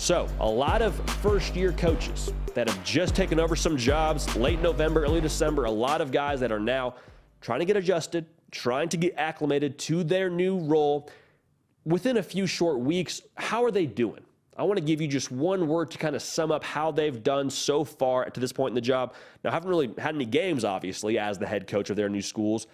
So a lot of first-year coaches that have just taken over some jobs late November, early December, a lot of guys that are now trying to get adjusted, trying to get acclimated to their new role. Within a few short weeks, how are they doing? I want to give you just one word to kind of sum up how they've done so far to this point in the job. Now, I haven't really had any games, obviously, as the head coach of their new schools,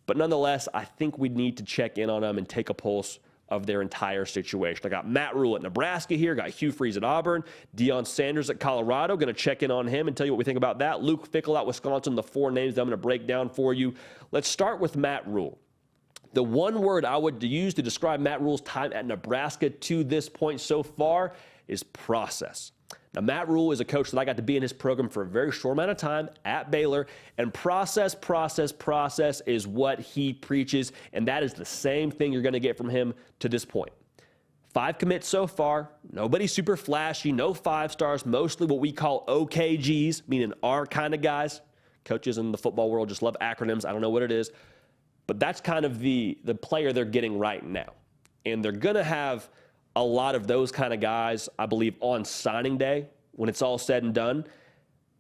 but nonetheless, I think we need to check in on them and take a pulse of their entire situation. I got Matt Rhule at Nebraska here, got Hugh at Auburn, Deion Sanders at Colorado. Going to check in on him and tell you what we think about that. Luke Fickell at Wisconsin, the four names that I'm going to break down for you. Let's start with Matt Rhule. The one word I would use to describe Matt Rhule's time at Nebraska to this point so far is process. Now, Matt Rhule is a coach that I got to be in his program for a very short amount of time at Baylor, and process is what he preaches, and that is the same thing you're going to get from him to this point. 5 commits so far, nobody super flashy, no 5 stars, mostly what we call OKGs, meaning our kind of guys. Coaches in the football world just love acronyms. I don't know what it is. But that's kind of the player they're getting right now. And they're going to have a lot of those kind of guys, I believe, on signing day when it's all said and done.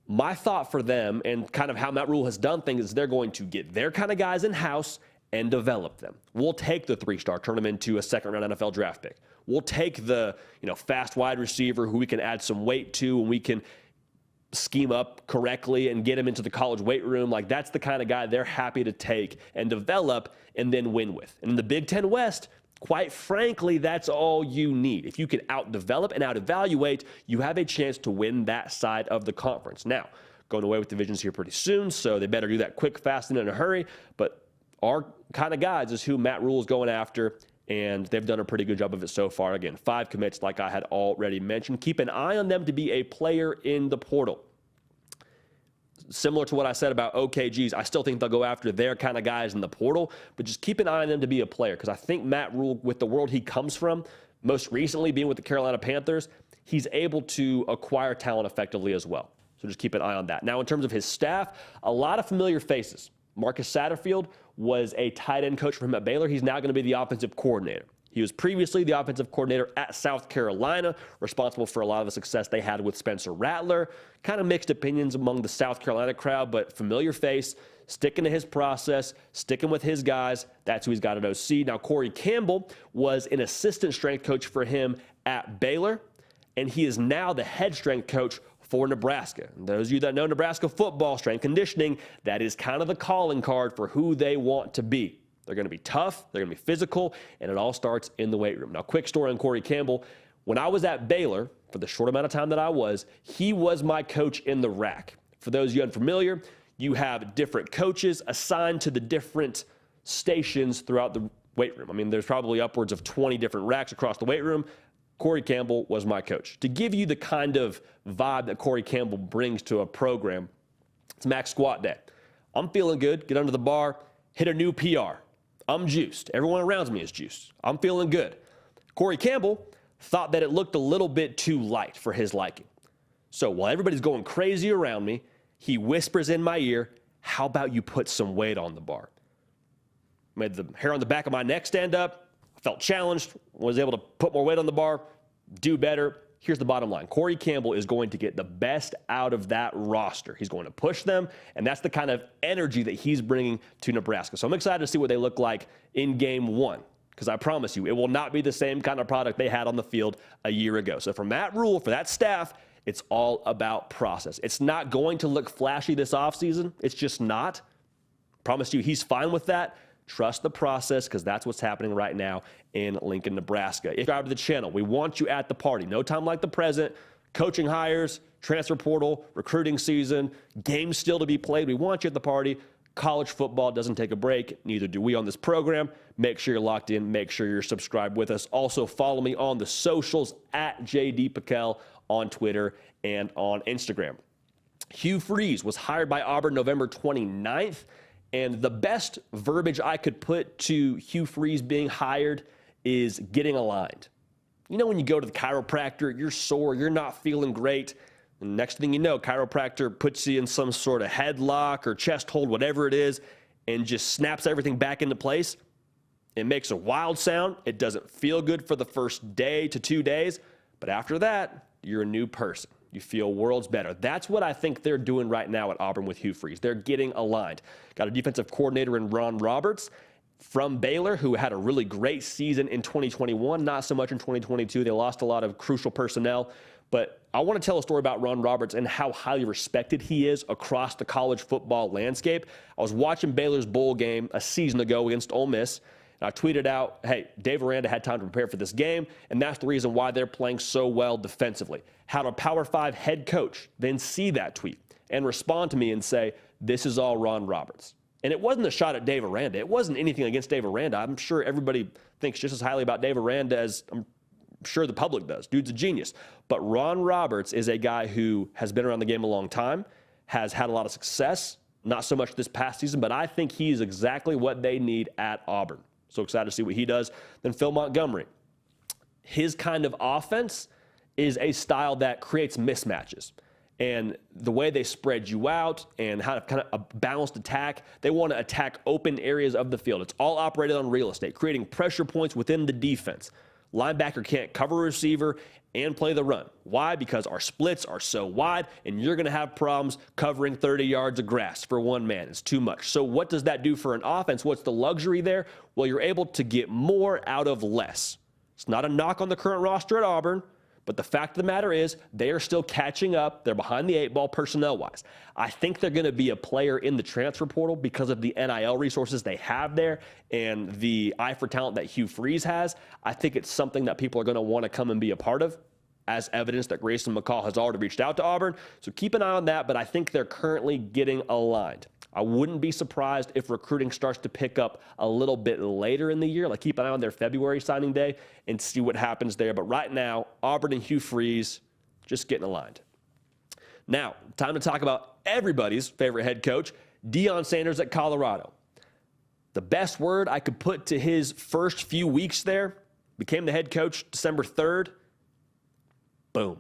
My thought for them and kind of how Matt Rhule has done things is they're going to get their kind of guys in-house and develop them. We'll take the 3-star, turn them into a second-round NFL draft pick. We'll take the fast wide receiver who we can add some weight to and we can scheme up correctly and get him into the college weight room. Like, that's the kind of guy they're happy to take and develop and then win with. And in the Big Ten West, quite frankly, that's all you need. If you can out-develop and out-evaluate, you have a chance to win that side of the conference. Now, going away with divisions here pretty soon, so they better do that quick, fast, and in a hurry. But our kind of guys is who Matt Rhule is going after, and they've done a pretty good job of it so far. Again, 5 commits, like I had already mentioned. Keep an eye on them to be a player in the portal. Similar to what I said about OKGs, I still think they'll go after their kind of guys in the portal, but just keep an eye on them to be a player, because I think Matt Rhule, with the world he comes from, most recently being with the Carolina Panthers, he's able to acquire talent effectively as well. So just keep an eye on that. Now, in terms of his staff, a lot of familiar faces. Marcus Satterfield was a tight end coach for him at Baylor. He's now going to be the offensive coordinator. He was previously the offensive coordinator at South Carolina, responsible for a lot of the success they had with Spencer Rattler. Kind of mixed opinions among the South Carolina crowd, but familiar face, sticking to his process, sticking with his guys. That's who he's got at OC. Now, Corey Campbell was an assistant strength coach for him at Baylor, and he is now the head strength coach for Nebraska. And those of you that know Nebraska football, strength conditioning, that is kind of the calling card for who they want to be. They're going to be tough, they're going to be physical, and it all starts in the weight room. Now, quick story on Corey Campbell. When I was at Baylor, for the short amount of time that I was, he was my coach in the rack. For those of you unfamiliar, you have different coaches assigned to the different stations throughout the weight room. I mean, there's probably upwards of 20 different racks across the weight room. Corey Campbell was my coach. To give you the kind of vibe that Corey Campbell brings to a program, it's max squat day. I'm feeling good, get under the bar, hit a new PR. I'm juiced. Everyone around me is juiced. I'm feeling good. Corey Campbell thought that it looked a little bit too light for his liking. So while everybody's going crazy around me, he whispers in my ear, "How about you put some weight on the bar?" Made the hair on the back of my neck stand up. I felt challenged, was able to put more weight on the bar, do better. Here's the bottom line. Corey Campbell is going to get the best out of that roster. He's going to push them, and that's the kind of energy that he's bringing to Nebraska. So I'm excited to see what they look like in game 1, because I promise you, it will not be the same kind of product they had on the field a year ago. So for Matt Rhule, for that staff, it's all about process. It's not going to look flashy this offseason. It's just not. Promise you, he's fine with that. Trust the process, because that's what's happening right now in Lincoln, Nebraska. If you subscribe to the channel, we want you at the party. No time like the present. Coaching hires, transfer portal, recruiting season, games still to be played. We want you at the party. College football doesn't take a break. Neither do we on this program. Make sure you're locked in. Make sure you're subscribed with us. Also, follow me on the socials at JD Fickell on Twitter and on Instagram. Hugh was hired by Auburn November 29th. And the best verbiage I could put to Hugh being hired is getting aligned. You know, when you go to the chiropractor, you're sore, you're not feeling great. And next thing you know, chiropractor puts you in some sort of headlock or chest hold, whatever it is, and just snaps everything back into place. It makes a wild sound. It doesn't feel good for the first day to 2 days, But after that, you're a new person. You feel worlds better. That's what I think they're doing right now at Auburn with Hugh Freeze. They're getting aligned. Got a defensive coordinator in Ron Roberts from Baylor, who had a really great season in 2021, not so much in 2022. They lost a lot of crucial personnel. But I want to tell a story about Ron Roberts and how highly respected he is across the college football landscape. I was watching Baylor's bowl game a season ago against Ole Miss. And I tweeted out, hey, Dave Aranda had time to prepare for this game, and that's the reason why they're playing so well defensively. Had a Power 5 head coach then see that tweet and respond to me and say, this is all Ron Roberts. And it wasn't a shot at Dave Aranda. It wasn't anything against Dave Aranda. I'm sure everybody thinks just as highly about Dave Aranda as I'm sure the public does. Dude's a genius. But Ron Roberts is a guy who has been around the game a long time, has had a lot of success, not so much this past season, but I think he's exactly what they need at Auburn. So excited to see what he does. Then Phil Montgomery. His kind of offense is a style that creates mismatches. And the way they spread you out and how to kind of a balanced attack, they want to attack open areas of the field. It's all operated on real estate, creating pressure points within the defense. Linebacker can't cover a receiver and play the run. Why? Because our splits are so wide, and you're going to have problems covering 30 yards of grass for one man. It's too much. So what does that do for an offense? What's the luxury there? Well, you're able to get more out of less. It's not a knock on the current roster at Auburn, but the fact of the matter is they are still catching up. They're behind the eight ball personnel-wise. I think they're going to be a player in the transfer portal because of the NIL resources they have there and the eye for talent that Hugh Freeze has. I think it's something that people are going to want to come and be a part of, as evidence that Grayson McCall has already reached out to Auburn. So keep an eye on that, but I think they're currently getting aligned. I wouldn't be surprised if recruiting starts to pick up a little bit later in the year. Like, keep an eye on their February signing day and see what happens there. But right now, Auburn and Hugh Freeze just getting aligned. Now, time to talk about everybody's favorite head coach, Deion Sanders at Colorado. The best word I could put to his first few weeks there, became the head coach December 3rd. Boom.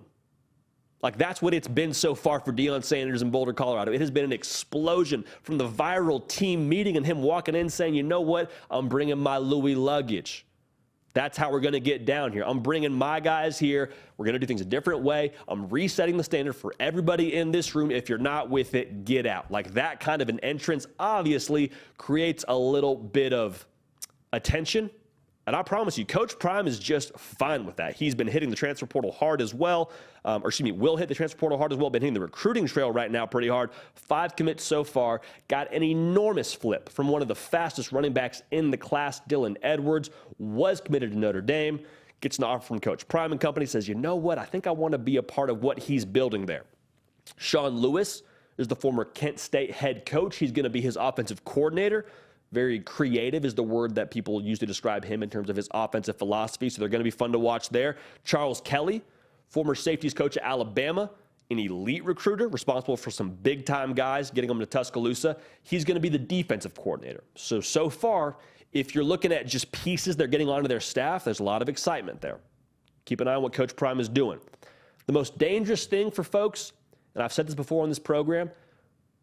Like, that's what it's been so far for Deion Sanders in Boulder, Colorado. It has been an explosion from the viral team meeting and him walking in saying, you know what, I'm bringing my Louis luggage. That's how we're going to get down here. I'm bringing my guys here. We're going to do things a different way. I'm resetting the standard for everybody in this room. If you're not with it, get out. Like, that kind of an entrance obviously creates a little bit of attention. And I promise you, Coach Prime is just fine with that. He's been hitting the transfer portal hard as well. Will hit the transfer portal hard as well. Been hitting the recruiting trail right now pretty hard. 5 commits so far. Got an enormous flip from one of the fastest running backs in the class, Dylan Edwards. Was committed to Notre Dame. Gets an offer from Coach Prime and company. Says, you know what? I think I want to be a part of what he's building there. Sean Lewis is the former Kent State head coach. He's going to be his offensive coordinator. Very creative is the word that people use to describe him in terms of his offensive philosophy. So they're going to be fun to watch there. Charles Kelly, former safeties coach at Alabama, an elite recruiter, responsible for some big-time guys, getting them to Tuscaloosa. He's going to be the defensive coordinator. So far, if you're looking at just pieces they're getting onto their staff, there's a lot of excitement there. Keep an eye on what Coach Prime is doing. The most dangerous thing for folks, and I've said this before on this program,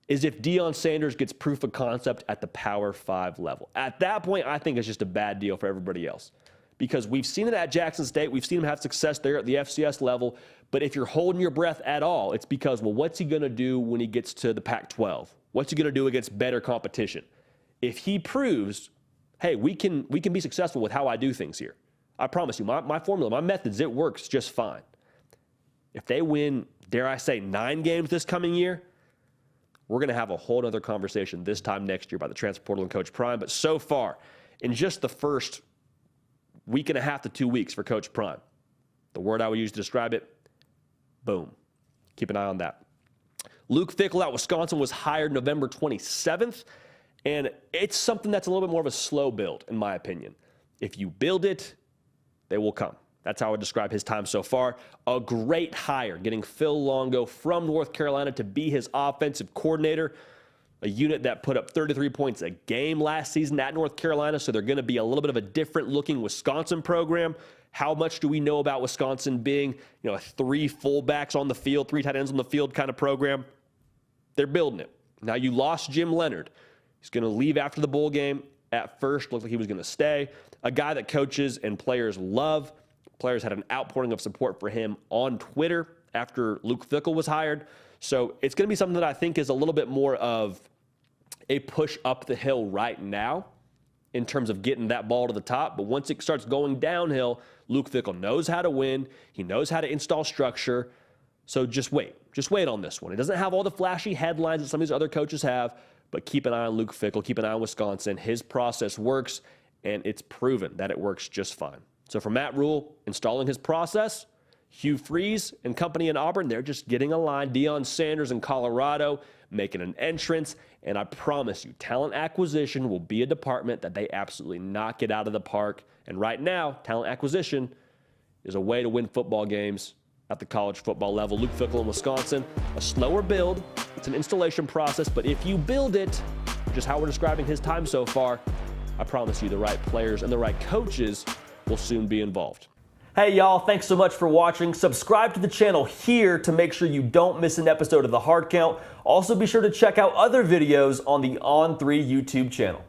is if Deion Sanders gets proof of concept at the Power 5 level. At that point, I think it's just a bad deal for everybody else. Because we've seen it at Jackson State. We've seen him have success there at the FCS level. But if you're holding your breath at all, it's because, well, what's he going to do when he gets to the Pac-12? What's he going to do against better competition? If he proves, hey, we can be successful with how I do things here. I promise you, my formula, my methods, it works just fine. If they win, dare I say, 9 games this coming year, we're going to have a whole other conversation this time next year about the transfer portal and Coach Prime. But so far, in just the first week and a half to 2 weeks for Coach Prime, the word I would use to describe it, boom. Keep an eye on that. Luke Fickell out Wisconsin was hired November 27th, and it's something that's a little bit more of a slow build, in my opinion. If you build it, they will come. That's how I would describe his time so far. A great hire, getting Phil Longo from North Carolina to be his offensive coordinator, a unit that put up 33 points a game last season at North Carolina, so they're going to be a little bit of a different-looking Wisconsin program. How much do we know about Wisconsin being, 3 fullbacks on the field, 3 tight ends on the field kind of program? They're building it. Now, you lost Jim Leonard. He's going to leave after the bowl game. At first, looked like he was going to stay. A guy that coaches and players love. Players had an outpouring of support for him on Twitter after Luke Fickell was hired. So it's going to be something that I think is a little bit more of a push up the hill right now in terms of getting that ball to the top. But once it starts going downhill, Luke Fickell knows how to win. He knows how to install structure. So just wait. Just wait on this one. It doesn't have all the flashy headlines that some of these other coaches have, but keep an eye on Luke Fickell. Keep an eye on Wisconsin. His process works, and it's proven that it works just fine. So for Matt Rhule, installing his process, Hugh and company in Auburn, they're just getting aligned. Deion Sanders in Colorado making an entrance. And I promise you, talent acquisition will be a department that they absolutely knock it out of the park. And right now, talent acquisition is a way to win football games at the college football level. Luke Fickell in Wisconsin, a slower build. It's an installation process, but if you build it, just how we're describing his time so far, I promise you the right players and the right coaches will soon be involved. Hey y'all, thanks so much for watching. Subscribe to the channel here to make sure you don't miss an episode of The Hard Count. Also be sure to check out other videos on the On3 YouTube channel.